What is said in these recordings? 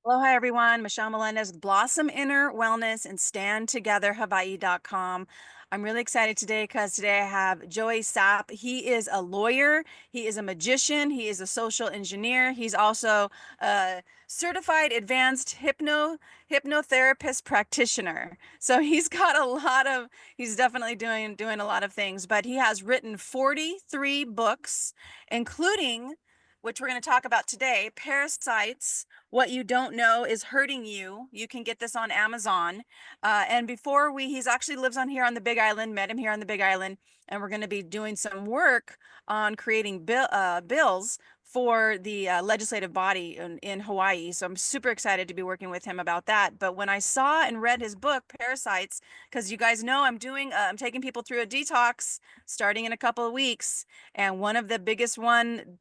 Aloha, everyone. Michelle Melendez with Blossom Inner Wellness and StandTogetherHawaii.com. I'm really excited today because today I have Joey Sapp. He is a lawyer, he is a magician, he is a social engineer. He's also a certified advanced hypnotherapist practitioner. So he's definitely doing a lot of things, but he has written 43 books, including which we're going to talk about today, Parasites, What You Don't Know Is Hurting You. You can get this on Amazon. He's actually lives on here on the Big Island, met him here on the Big Island, and we're going to be doing some work on creating bills for the legislative body in Hawaii. So I'm super excited to be working with him about that. But when I saw and read his book, Parasites, because you guys know I'm taking people through a detox starting in a couple of weeks. And one of the biggest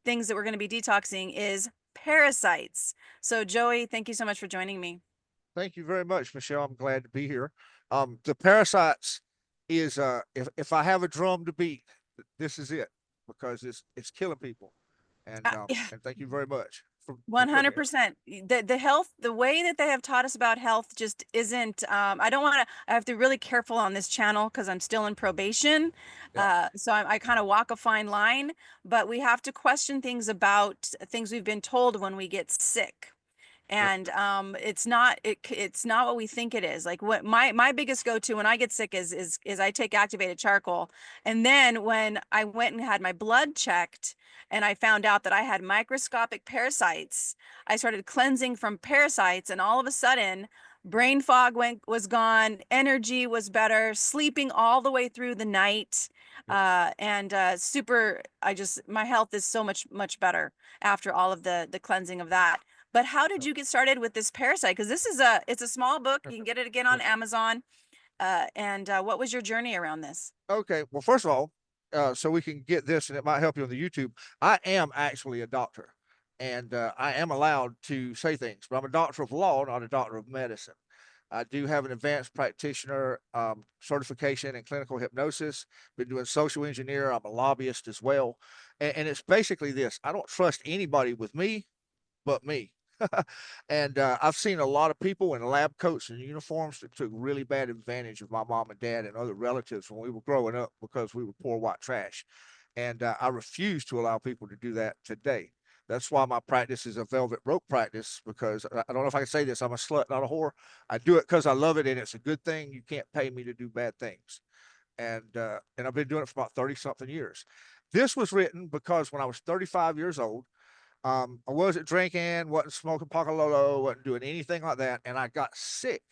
things that we're going to be detoxing is parasites. So Joey, thank you so much for joining me. Thank you very much, Michelle. I'm glad to be here. The parasites is if I have a drum to beat, this is it because it's killing people. And Yeah, and thank you very much for putting it. 100%. The health, the way that they have taught us about health just isn't, I have to be really careful on this channel because I'm still in probation. Yeah. I kind of walk a fine line, but we have to question things about things we've been told when we get sick. Yep. And it's not what we think it is. Like what my biggest go-to when I get sick is I take activated charcoal. And then when I went and had my blood checked and I found out that I had microscopic parasites, I started cleansing from parasites, and all of a sudden brain fog was gone, energy was better, sleeping all the way through the night. Yep. And super I just My health is so much better after all of the cleansing of that. But how did Yep. you get started with this Parasite? Because it's a small book. You can get it again on Yes. Amazon. What was your journey around this? Okay. Well, first of all, so we can get this, and it might help you on the YouTube. I am actually a doctor, and I am allowed to say things, but I'm a doctor of law, not a doctor of medicine. I do have an advanced practitioner certification in clinical hypnosis. Been doing social engineer. I'm a lobbyist as well, and it's basically this: I don't trust anybody with me but me. And I've seen a lot of people in lab coats and uniforms that took really bad advantage of my mom and dad and other relatives when we were growing up because we were poor white trash. And I refuse to allow people to do that today. That's why my practice is a velvet rope practice, because I don't know if I can say this. I'm a slut, not a whore. I do it because I love it and it's a good thing. You can't pay me to do bad things. And I've been doing it for about 30 something years. This was written because when I was 35 years old, I wasn't drinking, wasn't smoking Pakalolo, wasn't doing anything like that. And I got sick.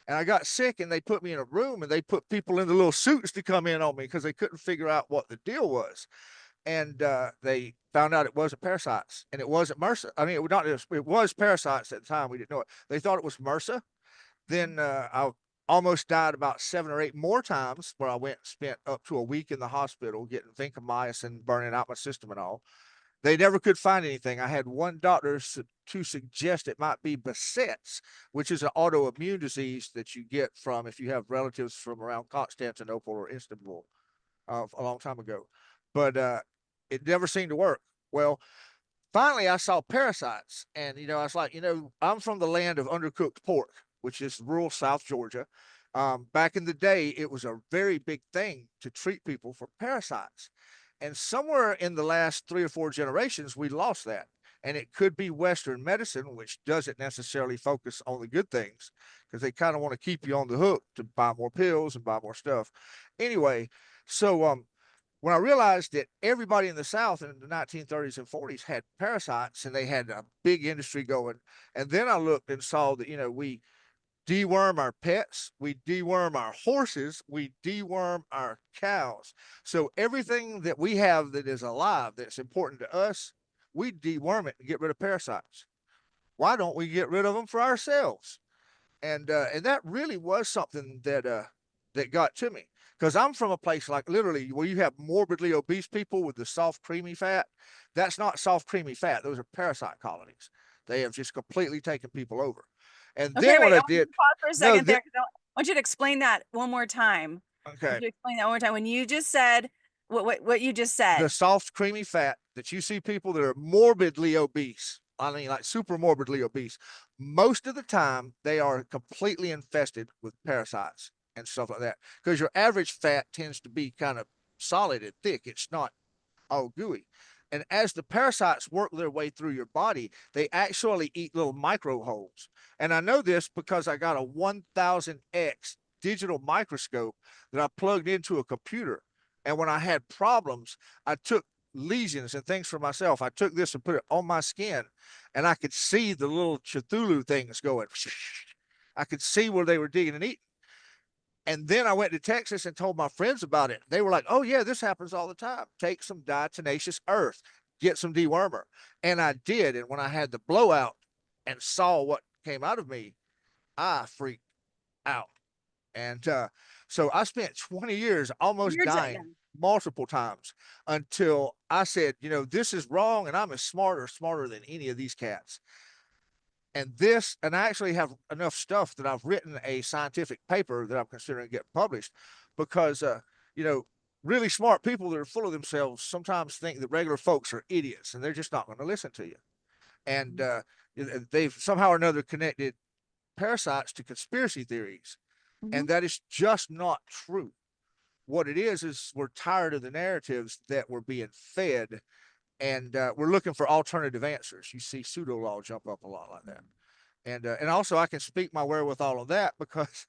And I got sick, and they put me in a room, and they put people in the little suits to come in on me because they couldn't figure out what the deal was. And they found out it wasn't parasites, and it wasn't MRSA. I mean, it was not just, it was parasites at the time. We didn't know it. They thought it was MRSA. Then I almost died about 7 or 8 more times, where I went and spent up to a week in the hospital getting vancomycin, burning out my system and all. They never could find anything. I had one doctor to suggest it might be Beset's, which is an autoimmune disease that you get from if you have relatives from around Constantinople or Istanbul a long time ago. But it never seemed to work. Well, finally, I saw parasites. And, I was like, I'm from the land of undercooked pork, which is rural South Georgia. Back in the day, it was a very big thing to treat people for parasites. And somewhere in the last 3 or 4 generations, we lost that. And it could be Western medicine, which doesn't necessarily focus on the good things because they kind of want to keep you on the hook to buy more pills and buy more stuff. Anyway, so when I realized that everybody in the South in the 1930s and 40s had parasites and they had a big industry going, and then I looked and saw that, we deworm our pets, we deworm our horses, we deworm our cows. So everything that we have that is alive, that's important to us, we deworm it and get rid of parasites. Why don't we get rid of them for ourselves? And that really was something that got to me, because I'm from a place like literally where you have morbidly obese people with the soft creamy fat. That's not soft creamy fat; those are parasite colonies. They have just completely taken people over. And Okay, then what wait. I I want you did, to pause for a no, second there, 'cause I want you to explain that one more time. I want okay, you to explain that one more time. When you just said what you just the said. soft creamy fat that you see people that are morbidly obese. I mean, like super morbidly obese. Most of the time, they are completely infested with parasites and stuff like that. Because your average fat tends to be kind of solid and thick. It's not all gooey. And as the parasites work their way through your body, they actually eat little micro holes. And I know this because I got a 1000X digital microscope that I plugged into a computer. And when I had problems, I took lesions and things for myself. I took this and put it on my skin, and I could see the little Cthulhu things going. I could see where they were digging and eating. And then I went to Texas and told my friends about it. They were like, "Oh yeah, this happens all the time. Take some diatomaceous earth, get some dewormer." And I did. And when I had the blowout and saw what came out of me, I freaked out. And so I spent 20 years almost Yeah. dying multiple times until I said, this is wrong, and I'm as smarter than any of these cats. And I actually have enough stuff that I've written a scientific paper that I'm considering getting published because, really smart people that are full of themselves sometimes think that regular folks are idiots and they're just not going to listen to you. And they've somehow or another connected parasites to conspiracy theories. Mm-hmm. And that is just not true. What it is we're tired of the narratives that we're being fed, and we're looking for alternative answers. You see pseudo law jump up a lot like that. And also I can speak my wherewithal on that because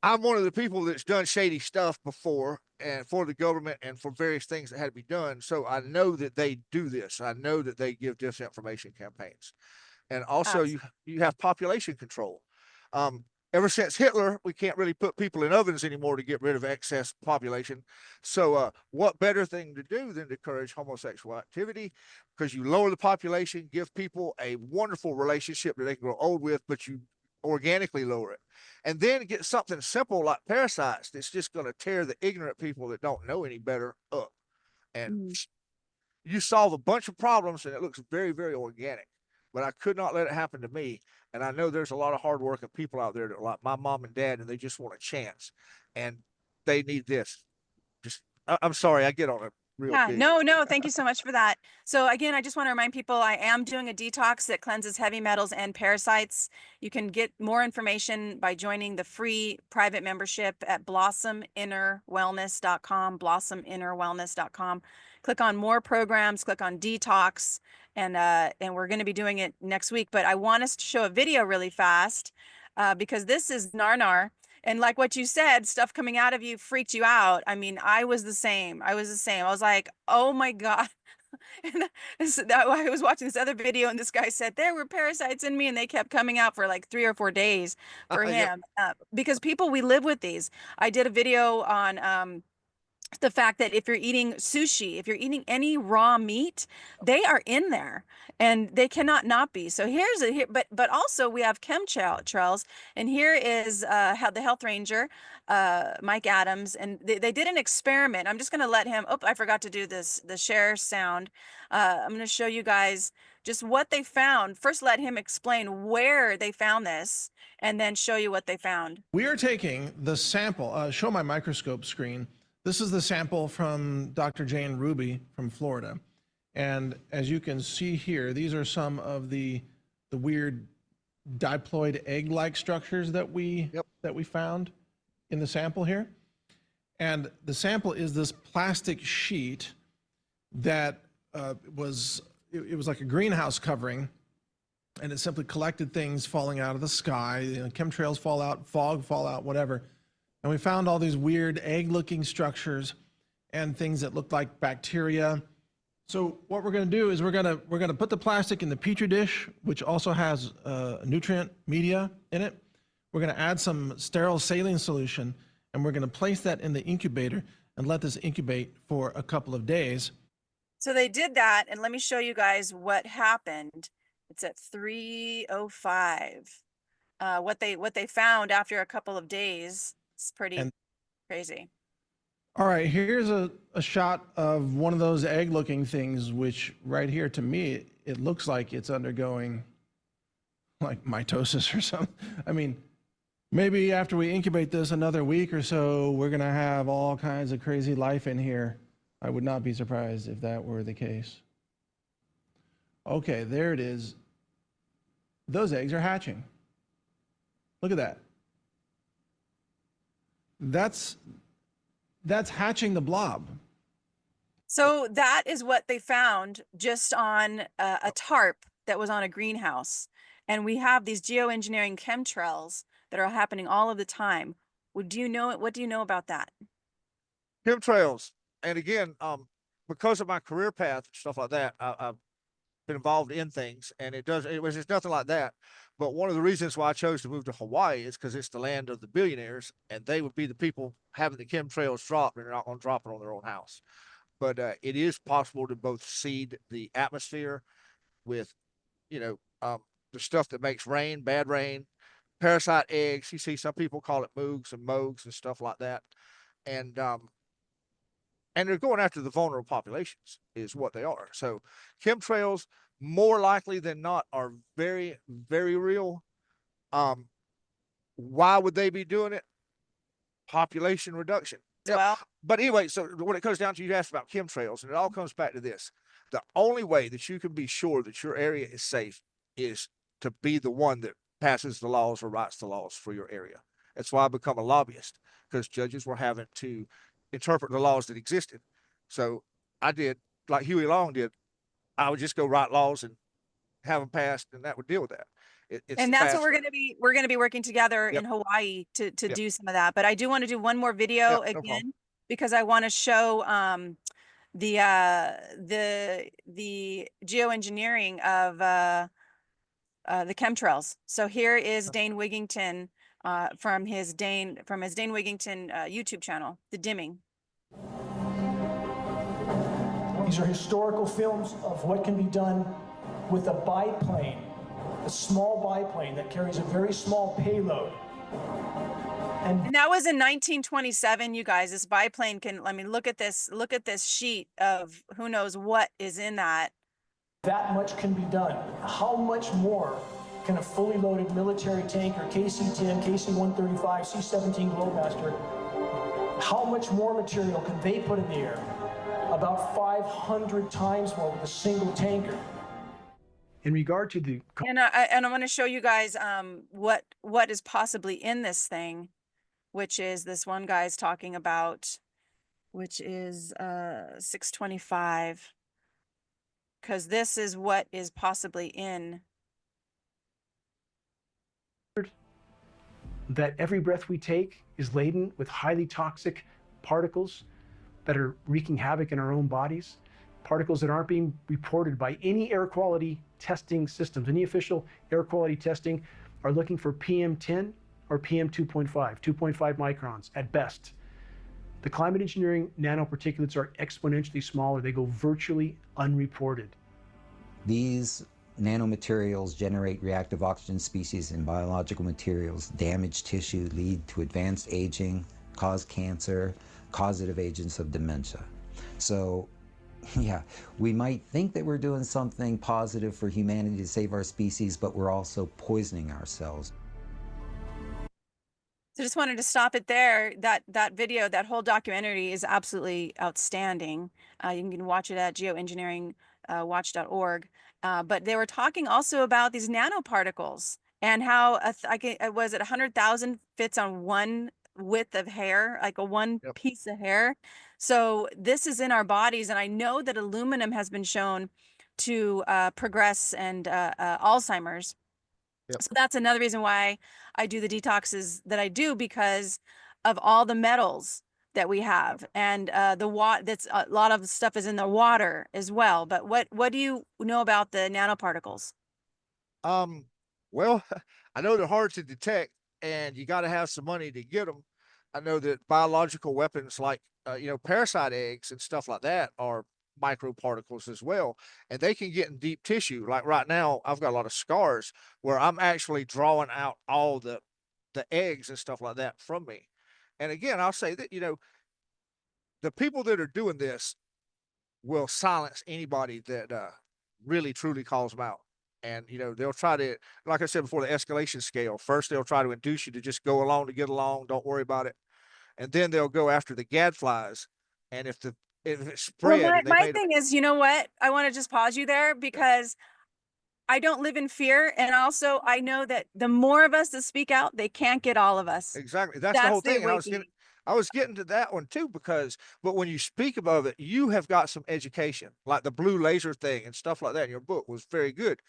I'm one of the people that's done shady stuff before and for the government and for various things that had to be done. So I know that they do this. I know that they give disinformation campaigns. And also you have population control. Um, Ever since Hitler, we can't really put people in ovens anymore to get rid of excess population. So what better thing to do than to encourage homosexual activity? Because you lower the population, give people a wonderful relationship that they can grow old with, but you organically lower it. And then get something simple like parasites that's just going to tear the ignorant people that don't know any better up. And Mm-hmm. you solve a bunch of problems, and it looks very, very organic. But I could not let it happen to me. And I know there's a lot of hardworking people out there that are like my mom and dad, and they just want a chance, and they need this. I'm sorry, I get on it real Yeah, big. no, thank you so much for that. So again, I just want to remind people I am doing a detox that cleanses heavy metals and parasites. You can get more information by joining the free private membership at blossominnerwellness.com, blossominnerwellness.com. Click on more programs, click on detox, and we're going to be doing it next week. But I want us to show a video really fast because this is Narnar. And like what you said, stuff coming out of you freaked you out. I mean, I was the same. I was like, oh my God. And I was watching this other video, and this guy said there were parasites in me, and they kept coming out for like 3 or 4 days for Yep. him. Because people, we live with these. I did a video on the fact that if you're eating sushi, if you're eating any raw meat, they are in there and they cannot not be. So but also we have chemtrails, and here is how the health ranger, Mike Adams, and they did an experiment. I'm just going to let him. Oh, I forgot to do the share sound. I'm going to show you guys just what they found. First, let him explain where they found this, and then show you what they found. We are taking the sample, show my microscope screen. This is the sample from Dr. Jane Ruby from Florida. And as you can see here, these are some of the weird diploid egg-like structures that we found in the sample here. And the sample is this plastic sheet that was like a greenhouse covering, and it simply collected things falling out of the sky. Chemtrails fall out, fog fall out, whatever. And we found all these weird egg-looking structures and things that looked like bacteria. So what we're going to do is we're going to put the plastic in the petri dish, which also has nutrient media in it. We're going to add some sterile saline solution, and we're going to place that in the incubator and let this incubate for a couple of days. So they did that, and let me show you guys what happened. It's at 3:05. What they found after a couple of days. It's pretty crazy. All right, here's a shot of one of those egg-looking things, which right here, to me, it looks like it's undergoing like mitosis or something. I mean, maybe after we incubate this another week or so, we're gonna have all kinds of crazy life in here. I would not be surprised if that were the case. Okay, there it is. Those eggs are hatching. Look at that. That's hatching the blob. So that is what they found just on a tarp that was on a greenhouse. And we have these geoengineering chemtrails that are happening all of the time. Do you know it? What do you know about that? Chemtrails. And again, because of my career path and stuff like that, I've been involved in things, and it was just nothing like that. But one of the reasons why I chose to move to Hawaii is because it's the land of the billionaires, and they would be the people having the chemtrails dropped, and they're not going to drop it on their own house. But it is possible to both seed the atmosphere with, you know, the stuff that makes rain, bad rain, parasite eggs. You see, some people call it moogs and mogs and stuff like that, and they're going after the vulnerable populations is what they are. So chemtrails, more likely than not, are very, very real. Um, why would they be doing it? Population reduction. Yep. Well, But anyway, so when it comes down to, you asked about chemtrails, and it all comes back to this: the only way that you can be sure that your area is safe is to be the one that passes the laws or writes the laws for your area. That's why I become a lobbyist, because judges were having to interpret the laws that existed. So I did like Huey Long did. I would just go write laws and have them passed, and that would deal with that. It's and that's what faster. we're gonna be working together Yep. in Hawaii to Yep. do some of that. But I do want to do one more video Yep. No problem. again because I want to show the geoengineering of the chemtrails. So here is Dane Wigington from his Dane Wigington YouTube channel, The Dimming. These are historical films of what can be done with a biplane, a small biplane that carries a very small payload. And that was in 1927, you guys. This biplane can, I mean, look at this sheet of who knows what is in that. That much can be done. How much more can a fully loaded military tanker, KC-10, KC-135, C-17 Globemaster, how much more material can they put in the air? About 500 times more with a single tanker. In regard to the And I want to show you guys what is possibly in this thing, which is this one guy's talking about, which is 625, because this is what is possibly in. that every breath we take is laden with highly toxic particles that are wreaking havoc in our own bodies, particles that aren't being reported by any air quality testing systems. Any official air quality testing are looking for PM10 or PM2.5, 2.5 microns at best. The climate engineering nanoparticulates are exponentially smaller. They go virtually unreported. These nanomaterials generate reactive oxygen species in biological materials, damage tissue, lead to advanced aging, cause cancer, causative agents of dementia. So, yeah, we might think that we're doing something positive for humanity to save our species, but we're also poisoning ourselves. So just wanted to stop it there. That video, that whole documentary is absolutely outstanding. You can watch it at geoengineeringwatch.org. But they were talking also about these nanoparticles and how was it 100,000 fits on one width of hair, like a one Yep. piece of hair. So this is in our bodies, and I know that aluminum has been shown to progress and Alzheimer's. Yep. So that's another reason why I do the detoxes that I do, because of all the metals that we have, and the water. That's a lot of stuff is in the water as well. But what do you know about the nanoparticles? Well, I know they're hard to detect, and you got to have some money to get them. I know that biological weapons like parasite eggs and stuff like that are microparticles as well, and they can get in deep tissue. Like right now, I've got a lot of scars where I'm actually drawing out all the eggs and stuff like that from me. And again, I'll say that the people that are doing this will silence anybody that really truly calls them out. And they'll try to, like I said before, the escalation scale. First, they'll try to induce you to just go along to get along, don't worry about it, and then they'll go after the gadflies. And if the it Well, spread, my, and they my made it. thing is, you know what? I want to just pause you there because I don't live in fear. And also, I know that the more of us that speak out, they can't get all of us. Exactly. That's the That's whole the thing. And awakening. I was getting to that one too, because, but when you speak about it, you have got some education, like the blue laser thing and stuff like that in your book was very good.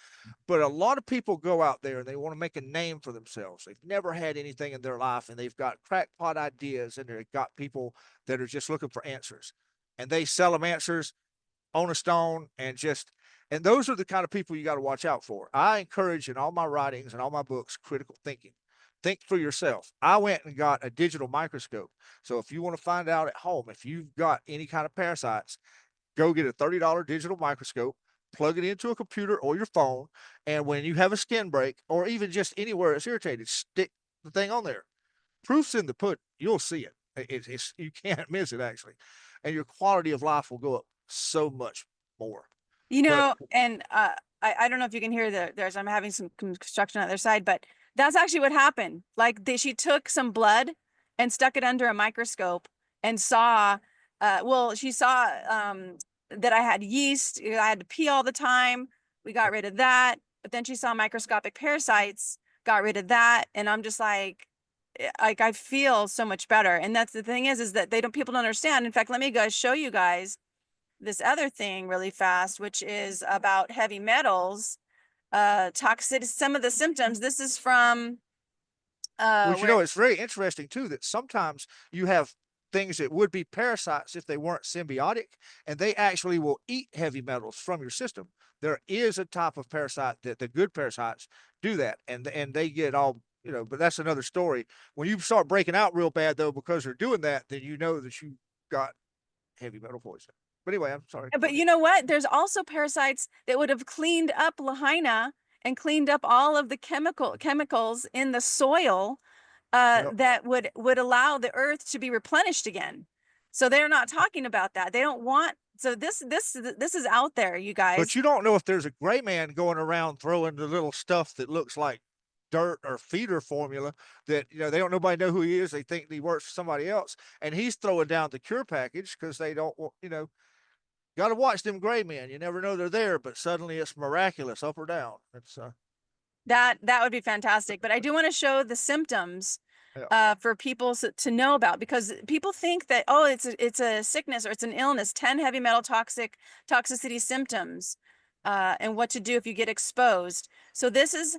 But a lot of people go out there and they want to make a name for themselves. They've never had anything in their life, and they've got crackpot ideas, and they've got people that are just looking for answers, and they sell them answers on a stone, and those are the kind of people you got to watch out for. I encourage in all my writings and all my books critical thinking. Think for yourself. I went and got a digital microscope. So if you want to find out at home if you've got any kind of parasites, go get a $30 digital microscope, plug it into a computer or your phone, and when you have a skin break or even just anywhere it's irritated, stick the thing on there. Proof's in the pudding. You'll see it. It's you can't miss it actually, and your quality of life will go up so much more. You But know, and I don't know if you can hear there's I'm having some construction on the other side, but that's actually what happened. Like she took some blood and stuck it under a microscope and saw, well, she saw that I had yeast. I had to pee all the time. We got rid of that. But then she saw microscopic parasites, got rid of that. And I'm just like I feel so much better. And that's the thing is that people don't understand. In fact, let me go show you guys this other thing really fast, which is about heavy metals, toxic, some of the symptoms. This is from well, where it's very interesting too that sometimes you have things that would be parasites if they weren't symbiotic, and they actually will eat heavy metals from your system. There is a type of parasite that the good parasites do that, and they get all, but that's another story. When you start breaking out real bad though because they're doing that, then you know that you got heavy metal poison. But anyway, I'm sorry. Go but ahead. you know what? There's also parasites that would have cleaned up Lahaina and cleaned up all of the chemicals in the soil Yep. that would allow the earth to be replenished again. So they're not talking about that. They don't want. So this is out there, you But guys. you don't know if there's a gray man going around throwing the little stuff that looks like dirt or feeder formula that they don't nobody know who he is. They think he works for somebody else, and he's throwing down the cure package because they don't want. Got to watch them gray men. You never know they're there, but suddenly it's miraculous, up or down. It's That would be fantastic. But I do want to show the symptoms yeah. for people to know about, because people think that, oh, it's a sickness or it's an illness. 10 heavy metal toxicity symptoms, and what to do if you get exposed. So this is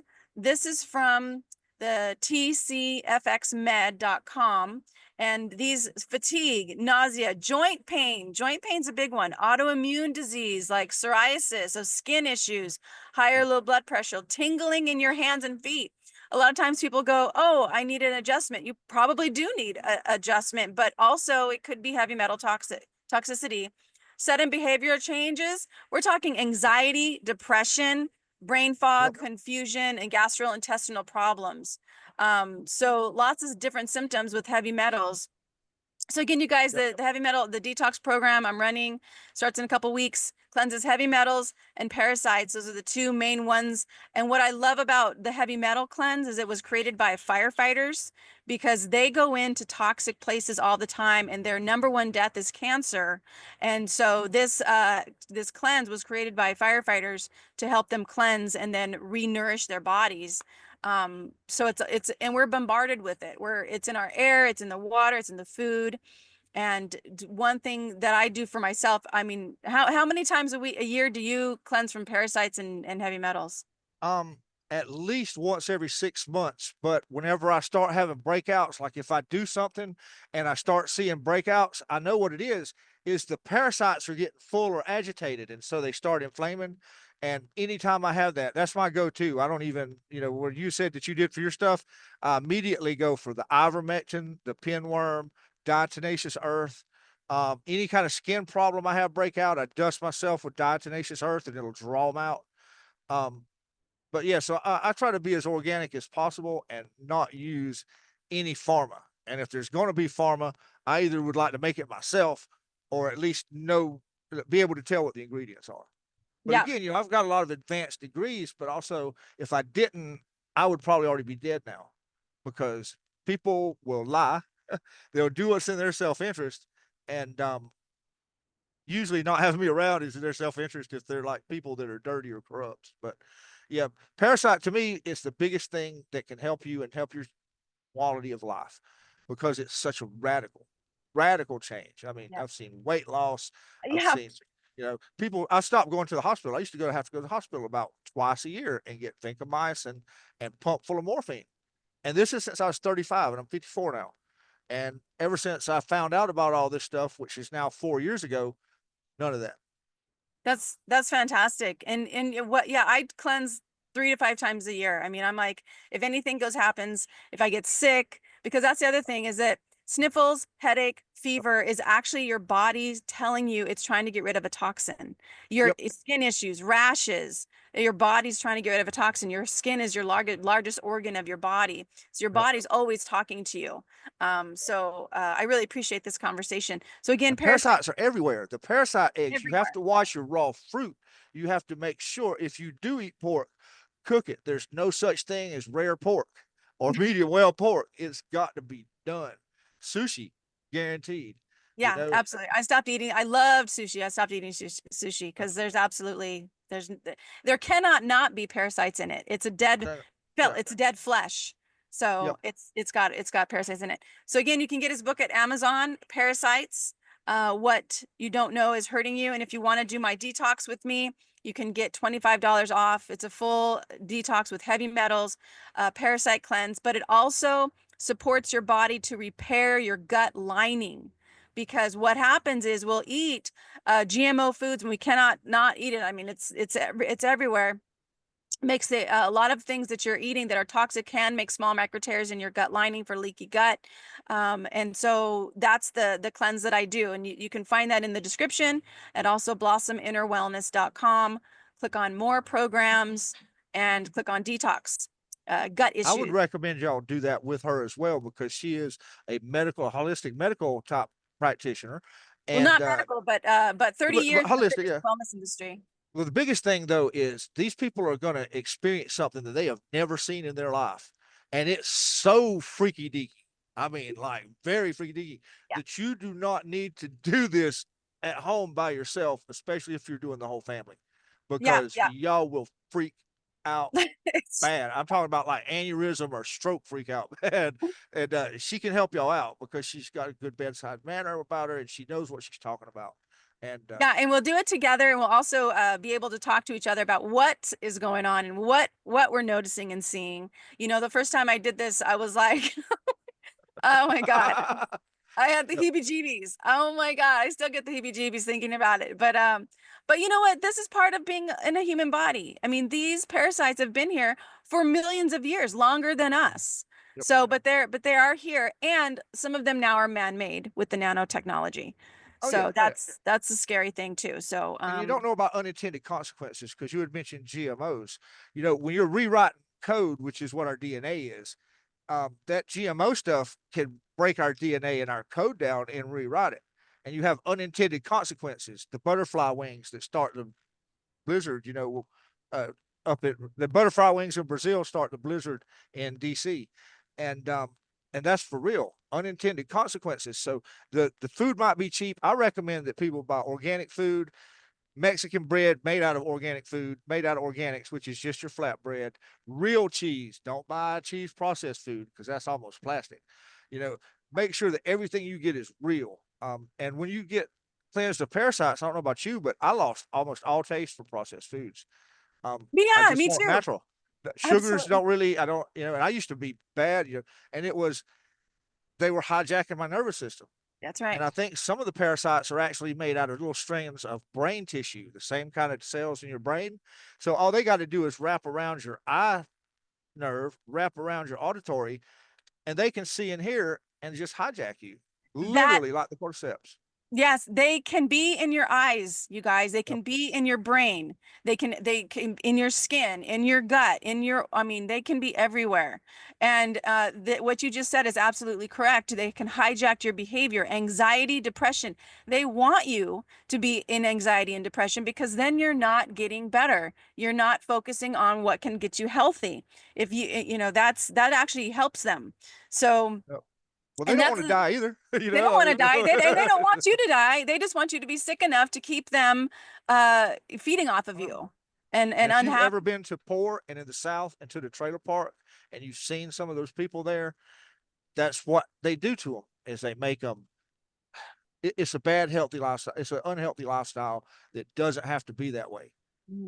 from the tcfxmed.com. And these fatigue, nausea, joint pain. Joint pain's a big one. Autoimmune disease like psoriasis, so skin issues, higher low blood pressure, tingling in your hands and feet. A lot of times people go, oh, I need an adjustment. You probably do need an adjustment, but also it could be heavy metal toxicity. Sudden behavioral changes. We're talking anxiety, depression, brain fog, Yep. confusion, and gastrointestinal problems. So lots of different symptoms with heavy metals. So again, you guys, Yep. the heavy metal, the detox program I'm running starts in a couple weeks, cleanses heavy metals and parasites. Those are the two main ones. And what I love about the heavy metal cleanse is it was created by firefighters, because they go into toxic places all the time and their number one death is cancer. And so this cleanse was created by firefighters to help them cleanse and then re-nourish their bodies. So it's and we're bombarded with it. It's in our air, it's in the water, it's in the food. And one thing that I do for myself, I mean, how many times a year do you cleanse from parasites and heavy metals? Um, at least once every 6 months. But whenever I start having breakouts, like if I do something and I start seeing breakouts, I know what it is the parasites are getting full or agitated. And so they start inflaming. And anytime I have that, that's my go-to. I don't even, where you said that you did for your stuff, I immediately go for the ivermectin, the pinworm, diatomaceous earth. Any kind of skin problem I have breakout, I dust myself with diatomaceous earth and it'll draw them out. Um, but yeah, so I try to be as organic as possible and not use any pharma. And if there's going to be pharma, I either would like to make it myself or at least be able to tell what the ingredients are. But Yeah. again, I've got a lot of advanced degrees, but also if I didn't, I would probably already be dead now, because people will lie. They'll do what's in their self interest. And usually not having me around is their self-interest if they're like people that are dirty or corrupt. But yeah, parasite to me is the biggest thing that can help you and help your quality of life because it's such a radical change. I mean, Yeah. I've seen weight loss. I've Yeah. seen, people. I stopped going to the hospital. I used to have to go to the hospital about twice a year and get vancomycin and pump full of morphine. And this is since I was 35 and I'm 54 now. And ever since I found out about all this stuff, which is now 4 years ago, none of that. That's fantastic. And what, yeah, I cleanse 3 to 5 times a year. I mean, I'm like, if anything goes happens, if I get sick, because that's the other thing is that sniffles, headache, fever is actually your body telling you it's trying to get rid of a toxin. Your Yep. skin issues, rashes, your body's trying to get rid of a toxin. Your skin is your largest organ of your body. So your Yep. body's always talking to you. I really appreciate this conversation. So again, And parasites parasites are everywhere. The parasite eggs, you have everywhere. to wash your raw fruit. You have to make sure if you do eat pork, cook it. There's no such thing as rare pork or medium well pork. It's got to be done. Sushi, guaranteed. You Yeah, know, absolutely. I stopped eating. I loved sushi. I stopped eating sushi because there cannot not be parasites in it. It's a dead uh, yeah, it's dead flesh. So yep. it's got parasites in it. So again, you can get his book at Amazon, Parasites. What you don't know is hurting you. And if you want to do my detox with me, you can get $25 off. It's a full detox with heavy metals, parasite cleanse, but it also supports your body to repair your gut lining. Because what happens is we'll eat GMO foods and we cannot not eat it. I mean, it's everywhere. Makes it a lot of things that you're eating that are toxic can make small micro tears in your gut lining for leaky gut. And so that's the cleanse that I do. And you can find that in the description and also blossominnerwellness.com. Click on more programs and click on detox, gut I would issues. recommend y'all do that with her as well because she is a holistic medical type practitioner, Well, and not medical, but 30 but years in the holistic, fitness yeah. and wellness industry. Well, the biggest thing though is these people are going to experience something that they have never seen in their life, and it's so freaky deaky. I mean, like very freaky deaky Yeah. that you do not need to do this at home by yourself, especially if you're doing the whole family, Yeah. because Yeah. y'all will freak out It's, bad. I'm talking about like aneurysm or stroke freak out bad. And she can help y'all out because she's got a good bedside manner about her and she knows what she's talking about. And yeah, and we'll do it together, and we'll also be able to talk to each other about what is going on and what we're noticing and seeing. You know, the first time I did this, I was like, oh my God. I had the yep. heebie-jeebies. Oh my God, I still get the heebie-jeebies thinking about it. But you know what? This is part of being in a human body. I mean, these parasites have been here for millions of years, longer than us. Yep. So, but they are here, and some of them now are man-made with the nanotechnology. Oh yeah. So that's the scary thing too. So, And you don't know about unintended consequences because you had mentioned GMOs. You know, when you're rewriting code, which is what our DNA is, that GMO stuff can break our DNA and our code down and rewrite it. And you have unintended consequences. The butterfly wings that start the blizzard, uh, up at the butterfly wings in Brazil start the blizzard in DC, and that's for real. Unintended consequences. So the food might be cheap. I recommend that people buy organic food, Mexican bread made out of organic food, made out of organics, which is just your flatbread, real cheese. Don't buy cheese processed food because that's almost plastic. You know, make sure that everything you get is real. And when you get cleansed of parasites, I don't know about you, but I lost almost all taste for processed foods. I yeah, just me want too. natural. The sugars Absolutely. don't really, I don't, and I used to be bad, and they were hijacking my nervous system. That's And right. I think some of the parasites are actually made out of little strands of brain tissue, the same kind of cells in your brain. So all they got to do is wrap around your eye nerve, wrap around your auditory, and they can see and hear and just hijack you, That literally like the cordyceps. Yes, they can be in your eyes, you guys. They Yep. can be in your brain. They can in your skin, in your gut, I mean, they can be everywhere. And what you just said is absolutely correct. They can hijack your behavior, anxiety, depression. They want you to be in anxiety and depression because then you're not getting better. You're not focusing on what can get you healthy. If you, that actually helps them. So Yep. Well, they And don't that's want to die either. You they don't want to die. They don't want know. you to die. They just want you to be sick enough to keep them feeding off of you And and if you've unhappy. ever been to poor and in the South and to the trailer park and you've seen some of those people there, that's what they do to them is they make them. It's a bad healthy lifestyle. It's an unhealthy lifestyle that doesn't have to be that way.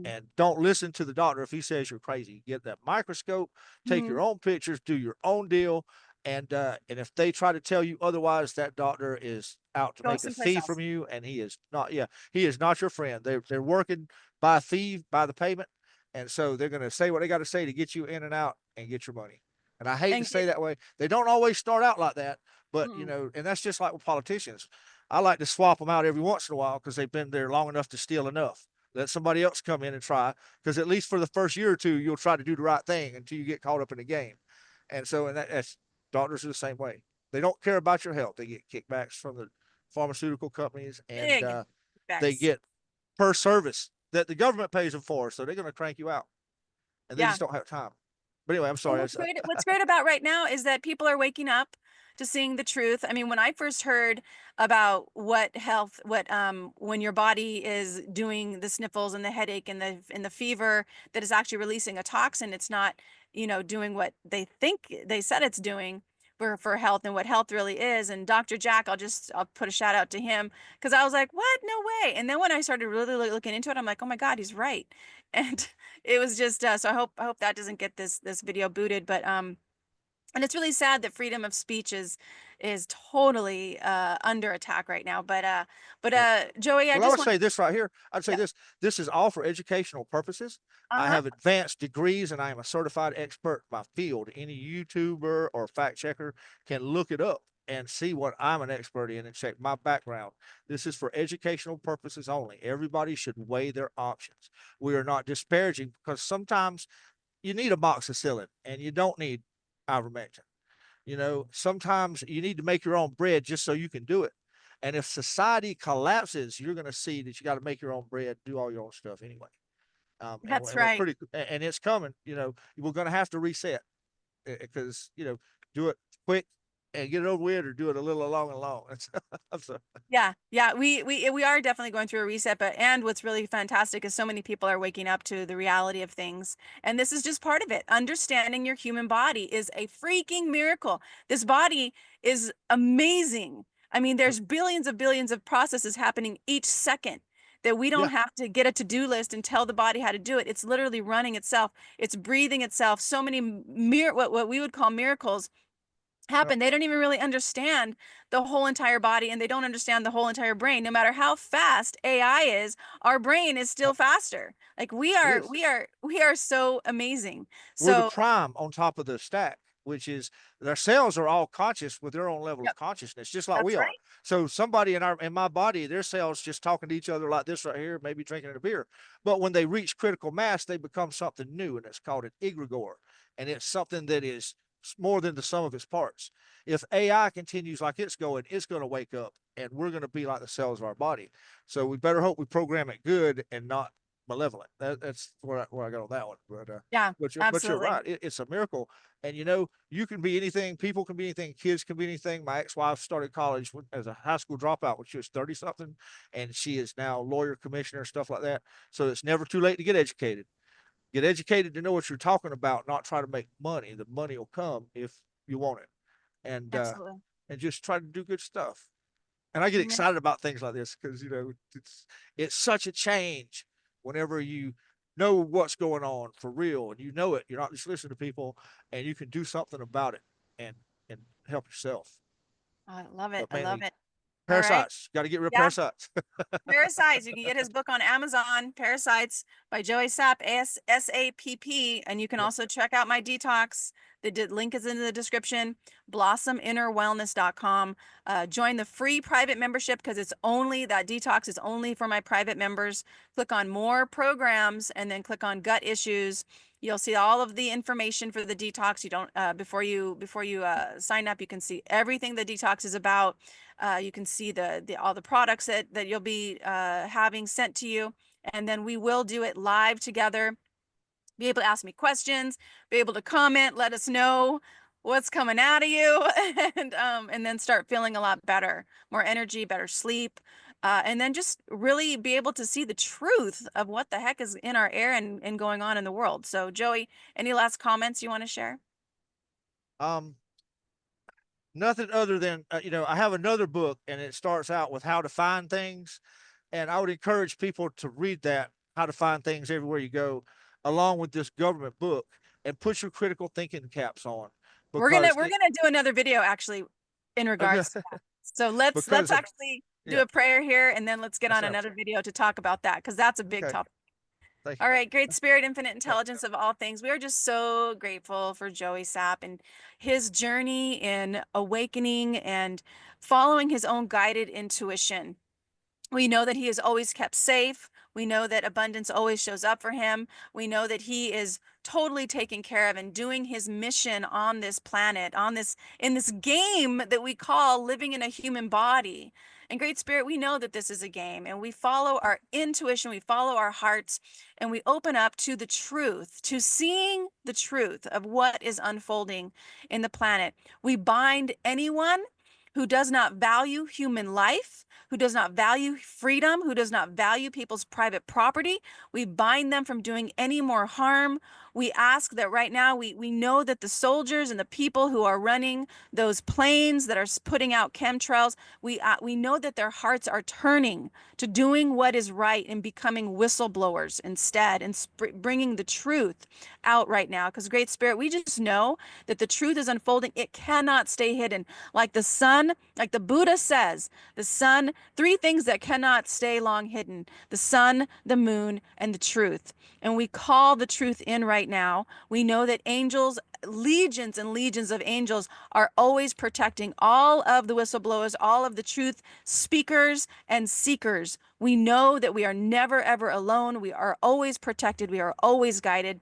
And don't listen to the doctor if he says you're crazy. Get that microscope, take Mm-hmm. your own pictures, do your own deal, and if they try to tell you otherwise, that doctor is out to Go make a someplace fee else. from you, and he is not. Yeah, he is not your friend. They're working by a fee by the payment, and so they're going to say what they got to say to get you in and out and get your money. And I hate to And say get, that way. They don't always start out like that, but mm, and that's just like with politicians. I like to swap them out every once in a while because they've been there long enough to steal enough. Let somebody else come in and try, because at least for the first year or two, you'll try to do the right thing until you get caught up in the game. And so, that's doctors are the same way. They don't care about your health. They get kickbacks from the pharmaceutical companies, and big they effects. get per service that the government pays them for. So they're going to crank you out, and they Yeah. just don't have time. But anyway, I'm And sorry. what's great about right now is that people are waking up to seeing the truth. I mean, when I first heard about what when your body is doing the sniffles and the headache and the fever that is actually releasing a toxin, it's not, doing what they think they said it's doing for health and what health really is. And Dr. Jack, I'll put a shout out to him because I was like, what? No way. And then when I started really looking into it, I'm like, oh my God, he's right. And it was just so I hope that doesn't get this video booted, but and it's really sad that freedom of speech is totally under attack right now, but Joey, I Well, I just would want say this right here. I'd say yeah. this. This is all for educational purposes. I Uh-huh. have advanced degrees and I am a certified expert in my field. Any YouTuber or fact checker can look it up and see what I'm an expert in and check my background. This is for educational purposes only. Everybody should weigh their options. We are not disparaging because sometimes you need a moxicillin and you don't need ivermectin. Sometimes you need to make your own bread just so you can do it. And if society collapses, you're going to see that you got to make your own bread, do all your own stuff anyway. That's We're right. pretty, and it's coming. We're going to have to reset because do it quick and get it over with, or do it a little along and long. So, Yeah, we are definitely going through a reset, but and what's really fantastic is so many people are waking up to the reality of things, and this is just part of it. Understanding your human body is a freaking miracle. This body is amazing. I mean, there's billions of processes happening each second that we yeah, don't have to get a to-do list and tell the body how to do it. It's literally running itself. It's breathing itself. So many what we would call miracles yep, happen. They don't even really understand the whole entire body and they don't understand the whole entire brain. No matter how fast AI is, our brain is still yep, faster. Like it is. we are so amazing. We're the So, prime on top of the stack, which is their cells are all conscious with their own level of yep, consciousness, just like we that's are. right. So somebody in my body, their cells just talking to each other like this right here, maybe drinking a beer. But when they reach critical mass, they become something new, and it's called an egregore, and it's something that is more than the sum of its parts. If AI continues like it's going to wake up, and we're going to be like the cells of our body. So we better hope we program it good and not malevolent. That's where I got on that one. Yeah, But you're absolutely. right. It's a miracle, and you can be anything. People can be anything. Kids can be anything. My ex-wife started college as a high school dropout when she was 30 something, and she is now lawyer, commissioner, stuff like that. So it's never too late to get educated. Get educated to know what you're talking about, not try to make money. The money will come if you want it, and Absolutely. just try to do good stuff. And I get Amen. excited about things like this because it's such a change whenever you know what's going on for real and you know it. You're not just listening to people, and you can do something about it and and help yourself. I love it. But I love mainly it. All right. parasites. Got to get rid of Yeah. parasites. Parasites. You can get his book on Amazon, Parasites by Joey Sapp, Sapp. And you can Yep. also check out my detox. The link is in the description, blossominnerwellness.com. Join the free private membership because that detox is only for my private members. Click on more programs and then click on gut issues. You'll see all of the information for the detox. You don't, before you sign up, you can see everything the detox is about. You can see all the products that you'll be having sent to you. And then we will do it live together. Be able to ask me questions, be able to comment, let us know what's coming out of you, and then start feeling a lot better, more energy, better sleep, and then just really be able to see the truth of what the heck is in our air and going on in the world. So, Joey, any last comments you want to share? Um, Nothing other than I have another book, and it starts out with how to find things, and I would encourage people to read that, how to find things everywhere you go, along with this government book, and put your critical thinking caps on, We're gonna because we're gonna do another video actually in regards to that. So let's because actually do yeah, a prayer here, and then let's get that on sounds another video to talk about that, because that's a big okay. topic. Thank you. All right, great spirit, infinite Yeah. intelligence of all things. We are just so grateful for Joey Sapp and his journey in awakening and following his own guided intuition. We know that he is always kept safe. We know that abundance always shows up for him. We know that he is totally taken care of and doing his mission on this planet, in this game that we call living in a human body. And Great Spirit, we know that this is a game, and we follow our intuition, we follow our hearts, and we open up to the truth, to seeing the truth of what is unfolding in the planet. We bind anyone who does not value human life, who does not value freedom, who does not value people's private property. We bind them from doing any more harm. We ask that right now, we know that the soldiers and the people who are running those planes that are putting out chemtrails, we know that their hearts are turning to doing what is right and becoming whistleblowers instead, and bringing the truth out right now. Because Great Spirit, we just know that the truth is unfolding. It cannot stay hidden. Like the sun, like the Buddha says, the sun, three things that cannot stay long hidden: the sun, the moon, and the truth. And we call the truth in right now. We know that angels, legions and legions of angels, are always protecting all of the whistleblowers, all of the truth speakers and seekers. We know that we are never, ever alone. We are always protected. We are always guided.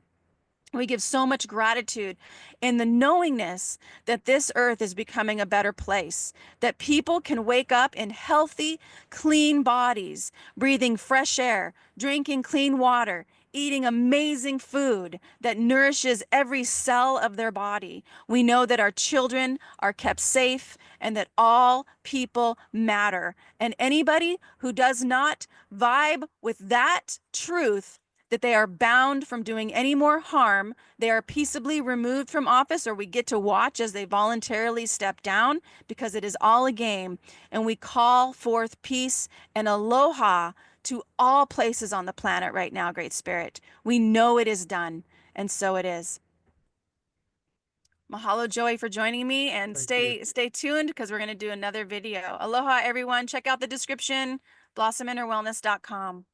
We give so much gratitude in the knowingness that this earth is becoming a better place, that people can wake up in healthy, clean bodies, breathing fresh air, drinking clean water, eating amazing food that nourishes every cell of their body. We know that our children are kept safe and that all people matter. And anybody who does not vibe with that truth, that they are bound from doing any more harm, they are peaceably removed from office, or we get to watch as they voluntarily step down, because it is all a game. And we call forth peace and aloha to all places on the planet right now, Great Spirit. We know it is done, and so it is. Mahalo, Joey, for joining me, and Thank you. stay tuned, because we're going to do another video. Aloha, everyone. Check out the description, blossominnerwellness.com.